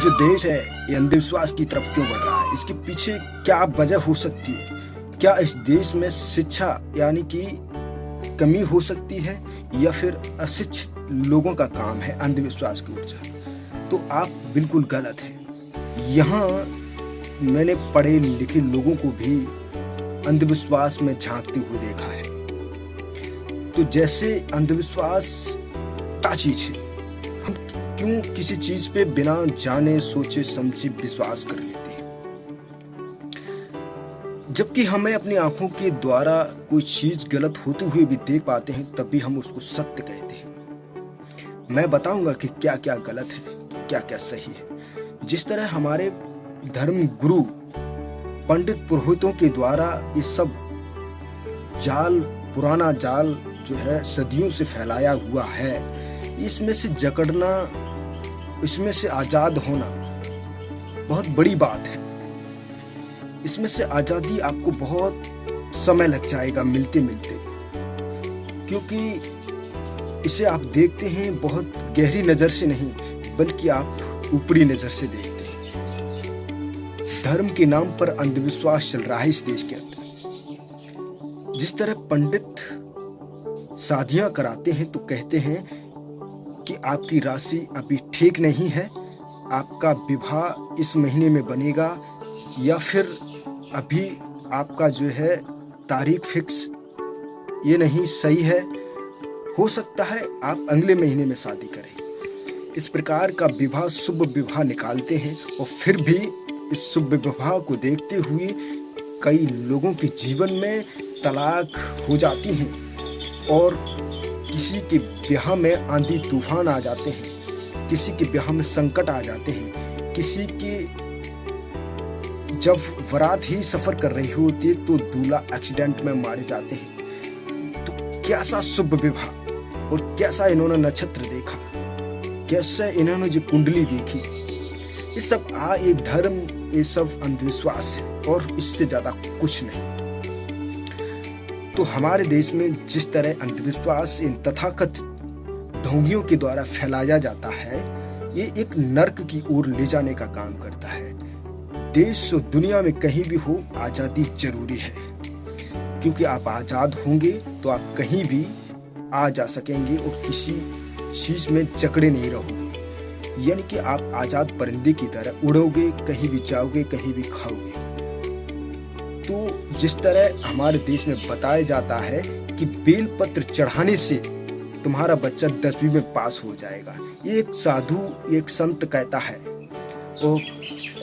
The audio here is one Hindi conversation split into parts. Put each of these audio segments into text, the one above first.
जो देश है ये अंधविश्वास की तरफ क्यों बढ़ रहा है, इसके पीछे क्या वजह हो सकती है? क्या इस देश में शिक्षा यानी कि कमी हो सकती है या फिर अशिक्षित लोगों का काम है अंधविश्वास की ओर जाना? तो आप बिल्कुल गलत हैं। यहाँ मैंने पढ़े लिखे लोगों को भी अंधविश्वास में झांकते हुए देखा है। तो जैसे अंधविश्वास क्या चीज है, हम क्यों किसी चीज पे बिना जाने सोचे समझे विश्वास कर लेते हैं, जबकि हमें अपनी आंखों के द्वारा कोई चीज गलत होते हुए भी देख पाते हैं, तब भी हम उसको सत्य कहते हैं। मैं बताऊंगा कि क्या क्या गलत है, क्या क्या सही है। जिस तरह हमारे धर्म गुरु पंडित पुरोहितों के द्वारा ये सब जाल, पुराना जाल जो है सदियों से फैलाया हुआ है, इसमें से जकड़ना, इसमें से आजाद होना बहुत बड़ी बात है। इसमें से आजादी आपको बहुत समय लग जाएगा मिलते मिलते, क्योंकि इसे आप देखते हैं बहुत गहरी नजर से नहीं, बल्कि आप ऊपरी नजर से देखते हैं। धर्म के नाम पर अंधविश्वास चल रहा है इस देश के अंदर। जिस तरह पंडित शादियां कराते हैं तो कहते हैं कि आपकी राशि अभी ठीक नहीं है, आपका विवाह इस महीने में बनेगा, या फिर अभी आपका जो है तारीख फिक्स ये नहीं सही है, हो सकता है आप अगले महीने में शादी करें। इस प्रकार का विवाह शुभ विवाह निकालते हैं और फिर भी इस शुभ विवाह को देखते हुए कई लोगों के जीवन में तलाक हो जाती हैं और किसी के ब्याह में आंधी तूफान आ जाते हैं, किसी के ब्याह में संकट आ जाते हैं, किसी के जब बारात ही सफर कर रही होती है तो दूल्हा एक्सीडेंट में मारे जाते हैं। तो कैसा शुभ विवाह और कैसा इन्होंने नक्षत्र देखा, कैसे इन्होंने जो कुंडली देखी, ये सब ये धर्म, ये सब अंधविश्वास है और इससे ज्यादा कुछ नहीं। तो हमारे देश में जिस तरह अंधविश्वास इन तथाकथित ढोंगियों के द्वारा फैलाया जाता है, ये एक नर्क की ओर ले जाने का काम करता है। देश और दुनिया में कहीं भी हो, आजादी जरूरी है, क्योंकि आप आजाद होंगे तो आप कहीं भी आ जा सकेंगे और किसी चीज में जकड़े नहीं रहोगे। यानी कि आप आजाद परिंदे की तरह उड़ोगे, कहीं भी जाओगे, कहीं भी खाओगे। तो जिस तरह हमारे देश में बताया जाता है कि बेलपत्र चढ़ाने से तुम्हारा बच्चा 10वीं में पास हो जाएगा, ये एक साधु, एक संत कहता है। और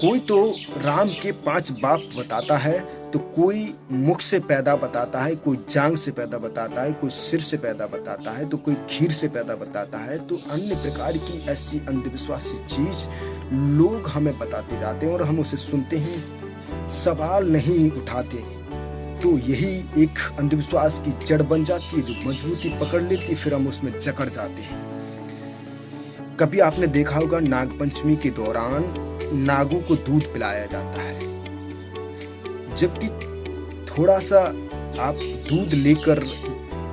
कोई तो राम के 5 बाप बताता है, तो कोई मुख से पैदा बताता है, कोई जांग से पैदा बताता है, कोई सिर से पैदा बताता है, तो कोई खीर से पैदा बताता है। तो अन्य प्रकार की ऐसी अंधविश्वासी चीज लोग हमें बताते जाते हैं और हम उसे सुनते हैं, सवाल नहीं उठाते। तो यही एक अंधविश्वास की जड़ बन जाती है जो मजबूती पकड़ लेती, फिर हम उसमें जकड़ जाते हैं। कभी आपने देखा होगा नागपंचमी के दौरान नागों को दूध पिलाया जाता है, जबकि थोड़ा सा आप दूध लेकर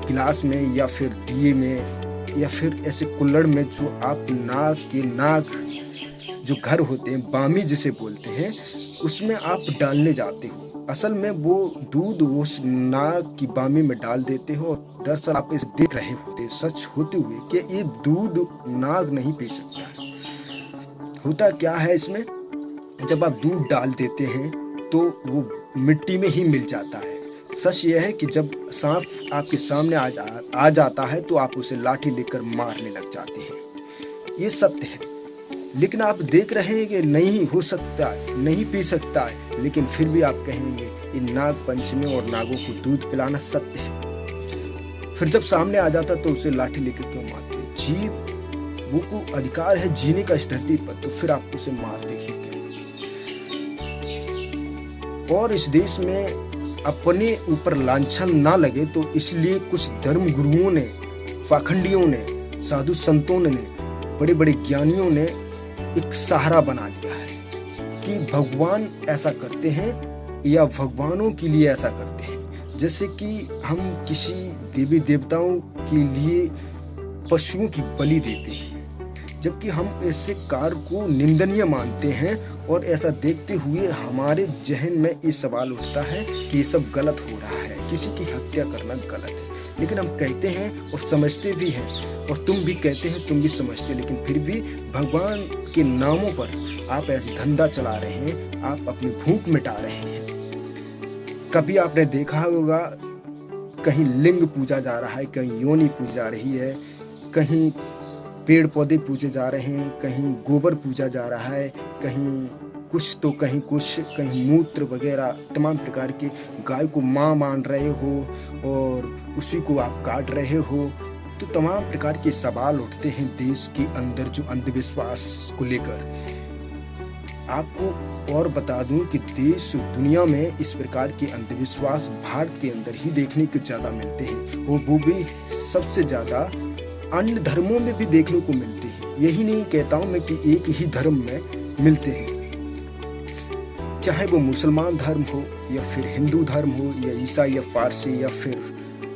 गिलास में या फिर दिए में या फिर ऐसे कुल्हड़ में जो आप नाग जो घर होते हैं, बामी जिसे बोलते हैं, उसमें आप डालने जाते हो। असल में वो दूध उस नाग की बामी में डाल देते हो और दरअसल आप इसे देख रहे होते सच होते हुए कि ये दूध नाग नहीं पी सकता है। होता क्या है इसमें, जब आप दूध डाल देते हैं तो वो मिट्टी में ही मिल जाता है। सच यह है कि जब सांप आपके सामने आ जाता है तो आप उसे लाठी लेकर मारने लग जाते हैं, ये सत्य है। लेकिन आप देख रहे हैं कि नहीं हो सकता है, नहीं पी सकता है, लेकिन फिर भी आप कहेंगे ये नाग पंचमी और नागों को दूध पिलाना सत्य है। फिर जब सामने आ जाता तो उसे लाठी लेकर क्यों मारते? जीव वो को अधिकार है जीने का इस धरती पर, तो फिर आप उसे मार देखिए क्यों? और इस देश में अपने ऊपर लांछन ना लगे तो इसलिए कुछ धर्म गुरुओं ने, पाखंडियों ने, साधु संतों ने, बड़े बड़े ज्ञानियों ने एक सहारा बना लिया है कि भगवान ऐसा करते हैं या भगवानों के लिए ऐसा करते हैं। जैसे कि हम किसी देवी देवताओं के लिए पशुओं की बलि देते हैं, जबकि हम ऐसे कार्य को निंदनीय मानते हैं और ऐसा देखते हुए हमारे जहन में ये सवाल उठता है कि ये सब गलत हो रहा है, किसी की हत्या करना गलत है। लेकिन हम कहते हैं और समझते भी हैं, और तुम भी कहते हैं, तुम भी समझते, लेकिन फिर भी भगवान के नामों पर आप ऐसे धंधा चला रहे हैं, आप अपनी भूख मिटा रहे हैं। कभी आपने देखा होगा कहीं लिंग पूजा जा रहा है, कहीं योनि पूजा जा रही है, कहीं पेड़ पौधे पूजे जा रहे हैं, कहीं गोबर पूजा जा रहा है, कहीं कुछ तो कहीं कुछ, कहीं मूत्र वगैरह तमाम प्रकार के। गाय को माँ मान रहे हो और उसी को आप काट रहे हो। तो तमाम प्रकार के सवाल उठते हैं देश के अंदर जो अंधविश्वास को लेकर। आपको और बता दूं कि देश दुनिया में इस प्रकार के अंधविश्वास भारत के अंदर ही देखने को ज़्यादा मिलते हैं, और वो भी सबसे ज़्यादा अन्य धर्मों में भी देखने को मिलते हैं। यही नहीं कहता हूँ मैं कि एक ही धर्म में मिलते हैं, चाहे वो मुसलमान धर्म हो या फिर हिंदू धर्म हो या ईसाई या फारसी या फिर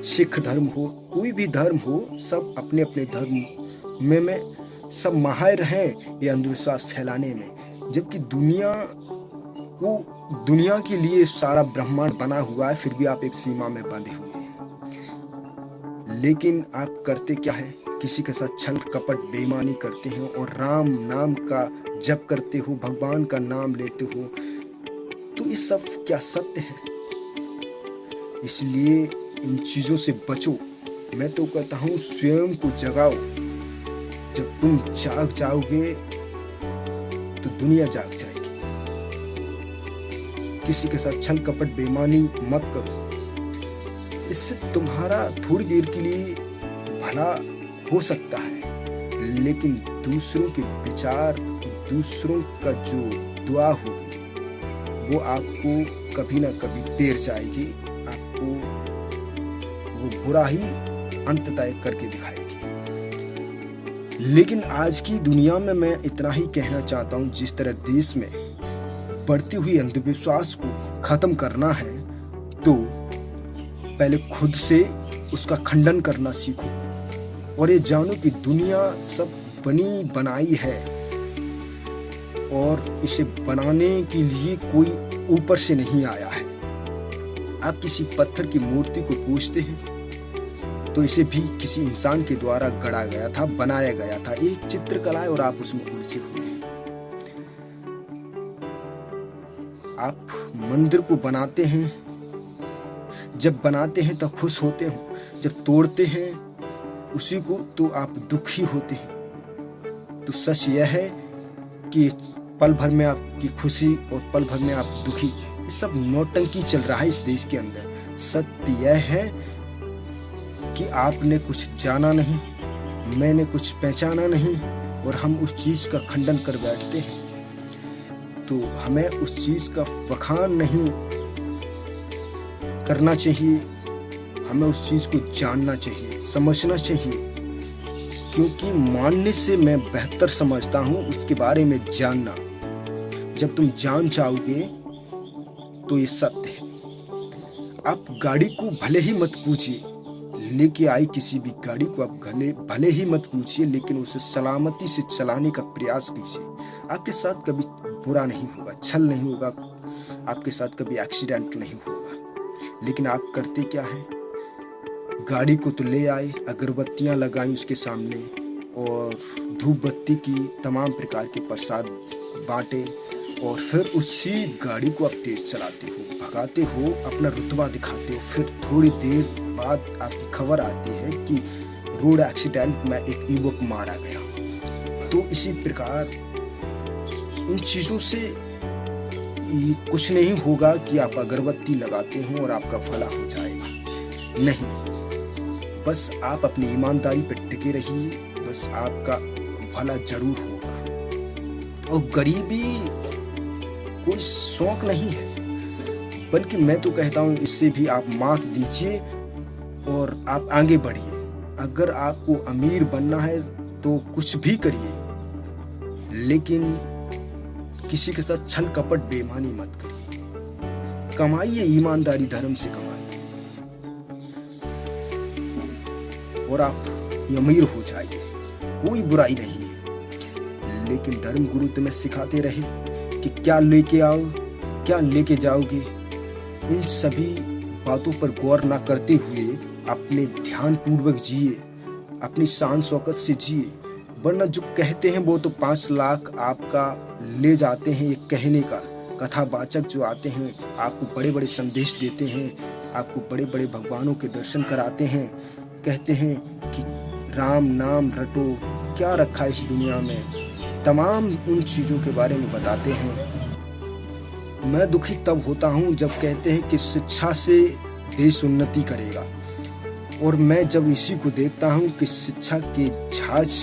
सिख धर्म हो, कोई भी धर्म हो, सब अपने अपने धर्म में सब माहिर हैं ये अंधविश्वास फैलाने में। जबकि दुनिया के लिए सारा ब्रह्मांड बना हुआ है, फिर भी आप एक सीमा में बंधे हुए हैं। लेकिन आप करते क्या है, किसी के साथ छल कपट बेईमानी करते हो और राम नाम का जप करते हो, भगवान का नाम लेते हो। तो ये सब क्या सत्य है? इसलिए इन चीजों से बचो। मैं तो कहता हूँ स्वयं को जगाओ। जब तुम जाग जाओगे तो दुनिया जाग जाएगी। किसी के साथ छल कपट बेईमानी मत करो। इससे तुम्हारा थोड़ी देर के लिए भला हो सकता है, लेकिन दूसरों के विचार, दूसरों का जो दुआ होगी वो आपको कभी ना कभी देर जाएगी, आपको वो बुरा ही अंततः करके दिखाएगी। लेकिन आज की दुनिया में मैं इतना ही कहना चाहता हूँ, जिस तरह देश में बढ़ती हुई अंधविश्वास को खत्म करना है तो पहले खुद से उसका खंडन करना सीखो, और ये जानो कि दुनिया सब बनी बनाई है और इसे बनाने के लिए कोई ऊपर से नहीं आया है। आप किसी पत्थर की मूर्ति को पूजते हैं तो इसे भी किसी इंसान के द्वारा गढ़ा गया था, बनाया गया था, एक चित्रकला है और आप उसमें उलझे हुए हैं। आप मंदिर को बनाते हैं, जब बनाते हैं तब खुश होते हो, जब तोड़ते हैं उसी को तो आप दुखी होते हैं। तो सच यह है कि पल भर में आपकी खुशी और पल भर में आप दुखी, ये सब नौटंकी चल रहा है इस देश के अंदर। सत्य यह है कि आपने कुछ जाना नहीं, मैंने कुछ पहचाना नहीं, और हम उस चीज़ का खंडन कर बैठते हैं। तो हमें उस चीज़ का वखान नहीं करना चाहिए, हमें उस चीज़ को जानना चाहिए, समझना चाहिए। क्योंकि मानने से मैं बेहतर समझता हूँ उसके बारे में जानना। जब तुम जान जाओगे तो ये सत्य है। आप गाड़ी को भले ही मत पूछिए, लेके आई किसी भी गाड़ी को आप भले ही मत पूछिए, लेकिन उसे सलामती से चलाने का प्रयास कीजिए। आपके साथ कभी बुरा नहीं होगा, छल नहीं होगा, आपके साथ कभी एक्सीडेंट नहीं होगा। लेकिन आप करते क्या है, गाड़ी को तो ले आए, अगरबत्तियां लगाई उसके सामने और धूप बत्ती की तमाम प्रकार के प्रसाद बांटे, और फिर उसी गाड़ी को आप तेज चलाते हो, भगाते हो, अपना रुतबा दिखाते हो। फिर थोड़ी देर बाद आपकी खबर आती है कि रोड एक्सीडेंट में एक युवक मारा गया। तो इसी प्रकार इन चीज़ों से कुछ नहीं होगा कि आप अगरबत्ती लगाते हो और आपका भला हो जाएगा। नहीं, बस आप अपनी ईमानदारी पर टिके रहिए, बस आपका भला जरूर होगा। और गरीबी कोई शौक नहीं है, बल्कि मैं तो कहता हूँ इससे भी आप मात दीजिए और आप आगे बढ़िए। अगर आपको अमीर बनना है तो कुछ भी करिए, लेकिन किसी के साथ छल कपट बेईमानी मत करिए। कमाइए, ईमानदारी धर्म से कमाइए और आप अमीर हो जाइए, कोई बुराई नहीं है। लेकिन धर्म गुरु तुम्हें सिखाते रहे कि क्या लेके आओ, क्या लेके जाओगे। इन सभी बातों पर गौर ना करते हुए अपने ध्यान पूर्वक जिए, अपनी शान शौकत से जिए, वरना जो कहते हैं वो तो 5 लाख आपका ले जाते हैं। ये कहने का कथावाचक जो आते हैं, आपको बड़े बड़े संदेश देते हैं, आपको बड़े बड़े भगवानों के दर्शन कराते हैं, कहते हैं कि राम नाम रटो, क्या रखा इस दुनिया में, तमाम उन चीज़ों के बारे में बताते हैं। मैं दुखी तब होता हूँ जब कहते हैं कि शिक्षा से देश उन्नति करेगा, और मैं जब इसी को देखता हूँ कि शिक्षा के जहाज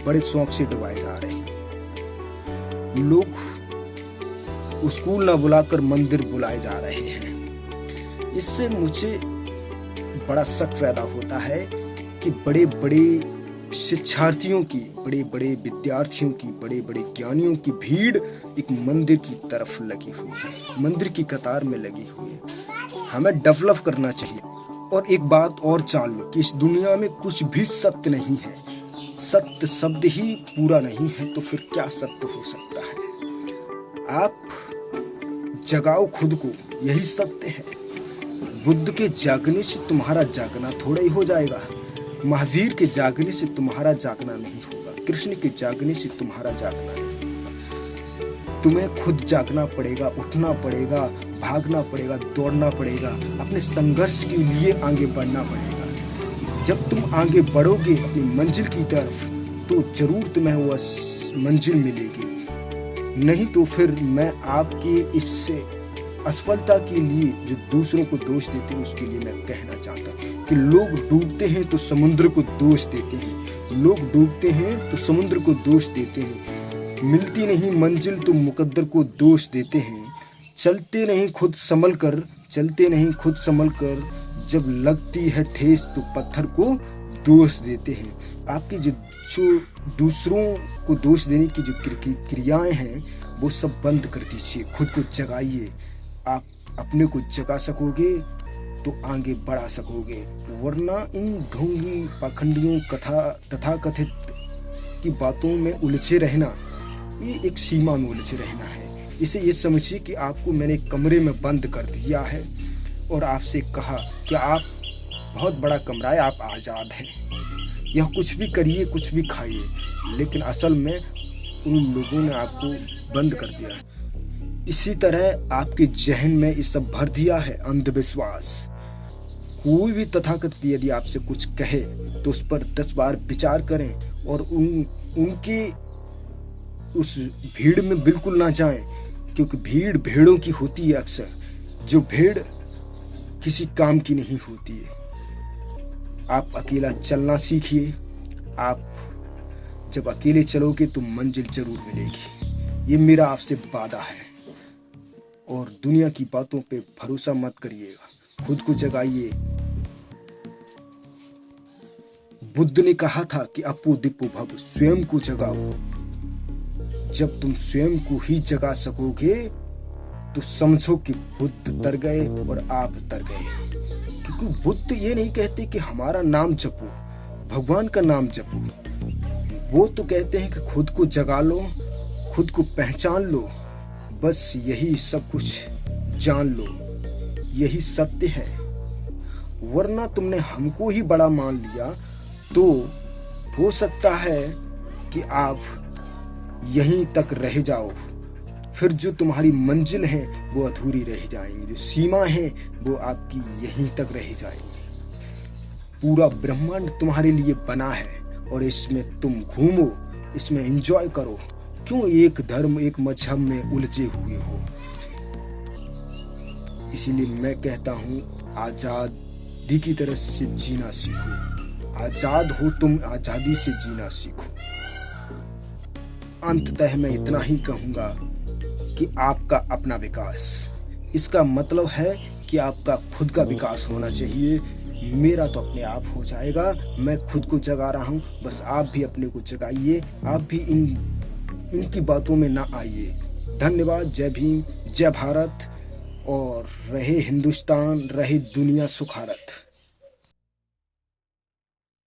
बड़े शौक से डुबाए जा रहे हैं। लोग स्कूल ना बुलाकर मंदिर बुलाए जा रहे हैं। इससे मुझे बड़ा शक पैदा होता है कि बड़े बड़े शिक्षार्थियों की, बड़े बड़े विद्यार्थियों की, बड़े बड़े ज्ञानियों की भीड़ एक मंदिर की तरफ लगी हुई है, मंदिर की कतार में लगी हुई है। हमें डेवलप करना चाहिए। और एक बात और जान लो कि इस दुनिया में कुछ भी सत्य नहीं है। सत्य शब्द ही पूरा नहीं है तो फिर क्या सत्य हो सकता है। आप जगाओ खुद को, यही सत्य है। बुद्ध के जागने से तुम्हारा जागना थोड़ा ही हो जाएगा, महावीर के जागने से तुम्हारा जागना नहीं होगा, कृष्ण के जागने से तुम्हारा जागना नहीं होगा। तुम्हें खुद जागना पड़ेगा, उठना पड़ेगा, भागना पड़ेगा, दौड़ना पड़ेगा, अपने संघर्ष के लिए आगे बढ़ना पड़ेगा। जब तुम आगे बढ़ोगे अपनी मंजिल की तरफ तो जरूर तुम्हें वह मंजिल मिलेगी। नहीं तो फिर मैं आपके इस असफलता के लिए जो दूसरों को दोष देते हैं उसके लिए मैं कहना चाहता हूँ कि लोग डूबते हैं तो समुद्र को दोष देते हैं, लोग डूबते हैं तो समुद्र को दोष देते हैं, मिलती नहीं मंजिल तो मुकद्दर को दोष देते हैं, चलते नहीं खुद संभल कर, चलते नहीं खुद संभल कर, जब लगती है ठेस तो पत्थर को दोष देते हैं। आपकी जो दूसरों को दोष देने की जो क्रियाएं हैं वो सब बंद कर दीजिए, खुद को जगाइए। आप अपने को जगा सकोगे तो आगे बढ़ा सकोगे, वरना इन ढोंगी पाखंडियों तथाकथित की बातों में उलझे रहना, ये एक सीमा में उलझे रहना है। इसे ये समझिए कि आपको मैंने कमरे में बंद कर दिया है और आपसे कहा कि आप बहुत बड़ा कमरा है, आप आज़ाद हैं, यह कुछ भी करिए, कुछ भी खाइए, लेकिन असल में उन लोगों ने आपको बंद कर दिया है। इसी तरह आपके जहन में ये सब भर दिया है अंधविश्वास। कोई भी तथाकथित यदि आपसे कुछ कहे तो उस पर 10 बार विचार करें और उनके उस भीड़ में बिल्कुल ना जाएं, क्योंकि भीड़ भेड़ों की होती है अक्सर, जो भेड़ किसी काम की नहीं होती है। आप अकेला चलना सीखिए। आप जब अकेले चलोगे तो मंजिल जरूर मिलेगी, ये मेरा आपसे वादा है। और दुनिया की बातों पे भरोसा मत करिएगा, खुद को जगाइए। बुद्ध ने कहा था कि अपो दिपो भव, स्वयं को जगाओ। जब तुम स्वयं को ही जगा सकोगे तो समझो कि बुद्ध तर गए और आप तर गए। क्योंकि बुद्ध ये नहीं कहते कि हमारा नाम जपो, भगवान का नाम जपो। वो तो कहते हैं कि खुद को जगा लो, खुद को पहचान लो, बस यही सब कुछ जान लो, यही सत्य है। वरना तुमने हमको ही बड़ा मान लिया तो हो सकता है कि आप यहीं तक रह जाओ, फिर जो तुम्हारी मंजिल है वो अधूरी रह जाएंगी, जो सीमा है वो आपकी यहीं तक रह जाएंगी। पूरा ब्रह्मांड तुम्हारे लिए बना है और इसमें तुम घूमो, इसमें एंजॉय करो। क्यों एक धर्म, एक मजहब में उलझे हुए हो? इसीलिए मैं कहता हूँ आजादी की तरह से जीना सीखो। आजाद हो तुम, आजादी से जीना सीखो। अंततः मैं इतना ही कहूँगा कि आपका अपना विकास, इसका मतलब है कि आपका खुद का विकास होना चाहिए। मेरा तो अपने आप हो जाएगा, मैं खुद को जगा रहा हूँ, बस आप भी अपने को जगाइए, आप भी इनकी बातों में ना आइए। धन्यवाद। जय भीम, जय भारत, और रहे हिंदुस्तान, रहे दुनिया सुखारत।